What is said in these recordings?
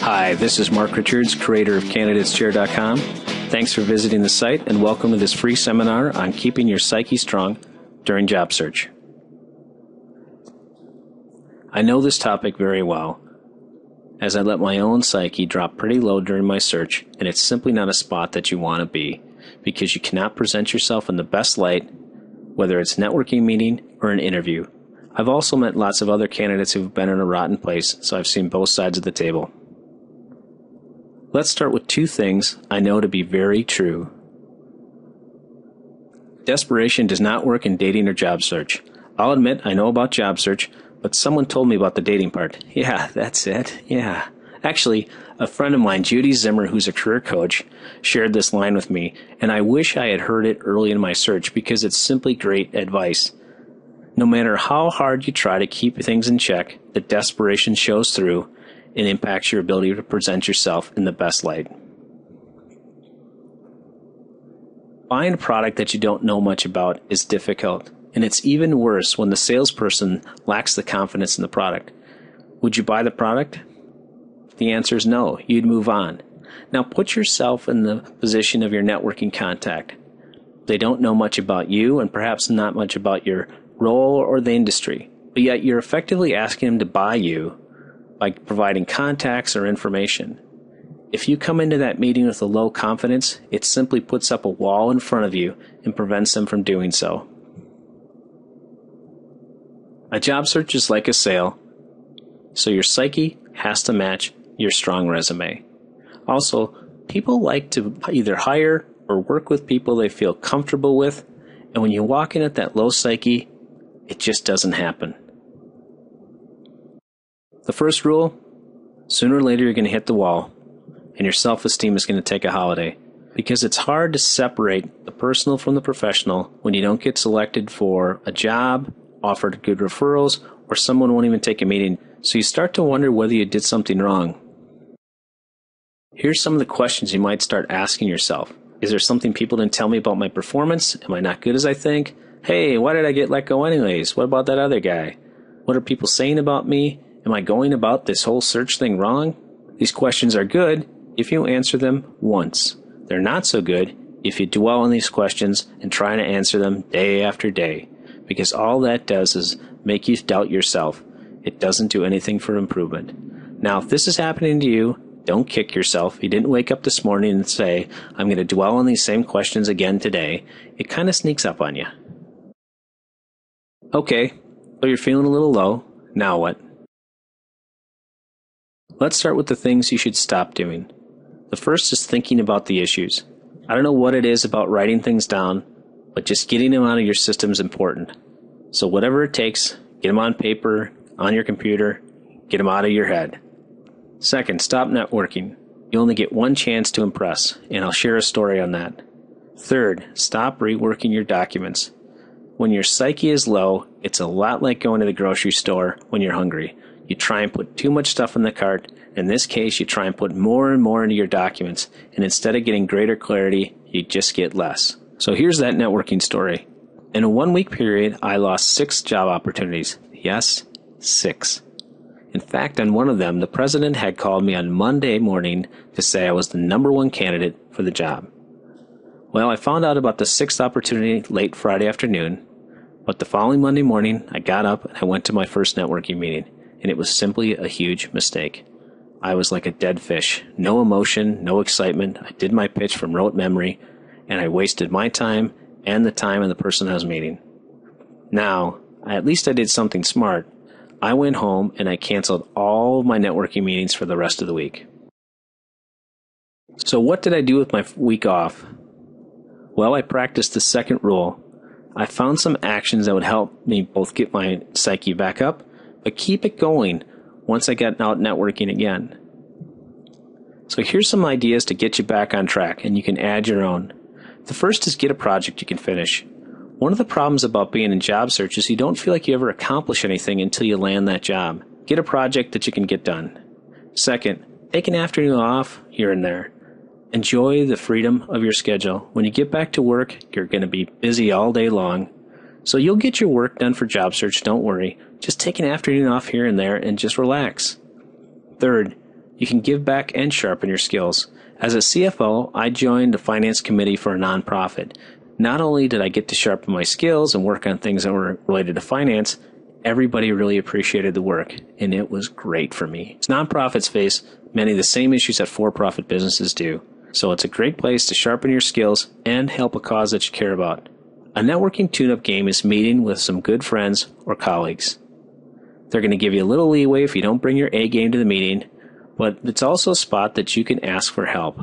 Hi, this is Mark Richards, creator of CandidatesChair.com. Thanks for visiting the site and welcome to this free seminar on keeping your psyche strong during job search. I know this topic very well, as I let my own psyche drop pretty low during my search, and it's simply not a spot that you want to be, because you cannot present yourself in the best light, whether it's a networking meeting or an interview. I've also met lots of other candidates who've been in a rotten place, so I've seen both sides of the table. Let's start with two things I know to be very true. Desperation does not work in dating or job search. I'll admit I know about job search, but someone told me about the dating part. Yeah, that's it. Yeah. Actually, a friend of mine, Judy Zimmer, who's a career coach, shared this line with me, and I wish I had heard it early in my search because it's simply great advice. No matter how hard you try to keep things in check, the desperation shows through and impacts your ability to present yourself in the best light. Buying a product that you don't know much about is difficult, and it's even worse when the salesperson lacks the confidence in the product. Would you buy the product? The answer is no. You'd move on. Now put yourself in the position of your networking contact. They don't know much about you and perhaps not much about your role or the industry, but yet you're effectively asking them to buy you by providing contacts or information. If you come into that meeting with a low confidence, it simply puts up a wall in front of you and prevents them from doing so. A job search is like a sale, so your psyche has to match your strong resume. Also, people like to either hire or work with people they feel comfortable with, and when you walk in at that low psyche, it just doesn't happen. The first rule, sooner or later you're going to hit the wall, and your self-esteem is going to take a holiday, because it's hard to separate the personal from the professional when you don't get selected for a job, offered good referrals, or someone won't even take a meeting, so you start to wonder whether you did something wrong. Here's some of the questions you might start asking yourself. Is there something people didn't tell me about my performance? Am I not good as I think? Hey, why did I get let go anyways? What about that other guy? What are people saying about me? Am I going about this whole search thing wrong? These questions are good if you answer them once. They're not so good if you dwell on these questions and try to answer them day after day, because all that does is make you doubt yourself. It doesn't do anything for improvement. Now, if this is happening to you, don't kick yourself. You didn't wake up this morning and say, I'm going to dwell on these same questions again today. It kind of sneaks up on you. Okay, so you're feeling a little low. Now what? Let's start with the things you should stop doing. The first is thinking about the issues. I don't know what it is about writing things down, but just getting them out of your system is important. So whatever it takes, get them on paper, on your computer, get them out of your head. Second, stop networking. You only get one chance to impress, and I'll share a story on that. Third, stop reworking your documents. When your psyche is low, it's a lot like going to the grocery store when you're hungry. You try and put too much stuff in the cart. In this case, you try and put more and more into your documents, and instead of getting greater clarity, you just get less. So here's that networking story. In a 1-week period, I lost 6 job opportunities. Yes, 6. In fact, on one of them, the president had called me on Monday morning to say I was the #1 candidate for the job. Well, I found out about the 6th opportunity late Friday afternoon, but the following Monday morning, I got up and I went to my first networking meeting, and it was simply a huge mistake. I was like a dead fish. No emotion, no excitement. I did my pitch from rote memory, and I wasted my time and the time of the person I was meeting. Now, at least I did something smart. I went home and I canceled all of my networking meetings for the rest of the week. So what did I do with my week off? Well, I practiced the second rule. I found some actions that would help me both get my psyche back up, but keep it going once I got out networking again. So here's some ideas to get you back on track, and you can add your own. The first is get a project you can finish. One of the problems about being in job search is you don't feel like you ever accomplish anything until you land that job. Get a project that you can get done. Second, take an afternoon off here and there. Enjoy the freedom of your schedule. When you get back to work, you're going to be busy all day long. So you'll get your work done for job search, don't worry. Just take an afternoon off here and there and just relax. Third, you can give back and sharpen your skills. As a CFO, I joined the finance committee for a nonprofit. Not only did I get to sharpen my skills and work on things that were related to finance, everybody really appreciated the work, and it was great for me. Nonprofits face many of the same issues that for-profit businesses do, so it's a great place to sharpen your skills and help a cause that you care about. A networking tune-up game is meeting with some good friends or colleagues. They're going to give you a little leeway if you don't bring your A game to the meeting, but it's also a spot that you can ask for help.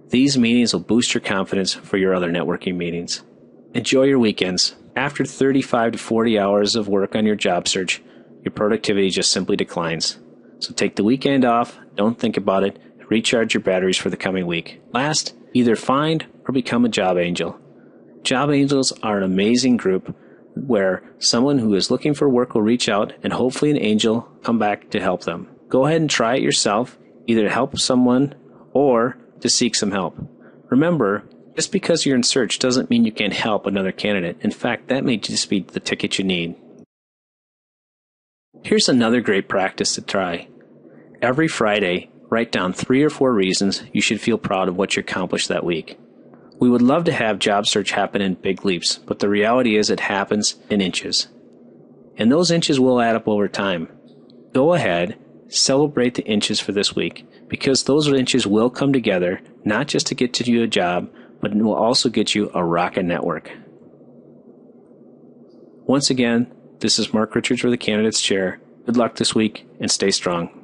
These meetings will boost your confidence for your other networking meetings. Enjoy your weekends. After 35 to 40 hours of work on your job search, your productivity just simply declines. So take the weekend off, don't think about it, recharge your batteries for the coming week. Last, either find or become a job angel. Job angels are an amazing group where someone who is looking for work will reach out and hopefully an angel come back to help them. Go ahead and try it yourself, either to help someone or to seek some help. Remember, just because you're in search doesn't mean you can't help another candidate. In fact, that may just be the ticket you need. Here's another great practice to try. Every Friday, write down 3 or 4 reasons you should feel proud of what you accomplished that week. We would love to have job search happen in big leaps, but the reality is it happens in inches. And those inches will add up over time. Go ahead, celebrate the inches for this week, because those inches will come together, not just to get you a job, but it will also get you a rockin' network. Once again, this is Mark Richards for the Candidates Chair. Good luck this week and stay strong.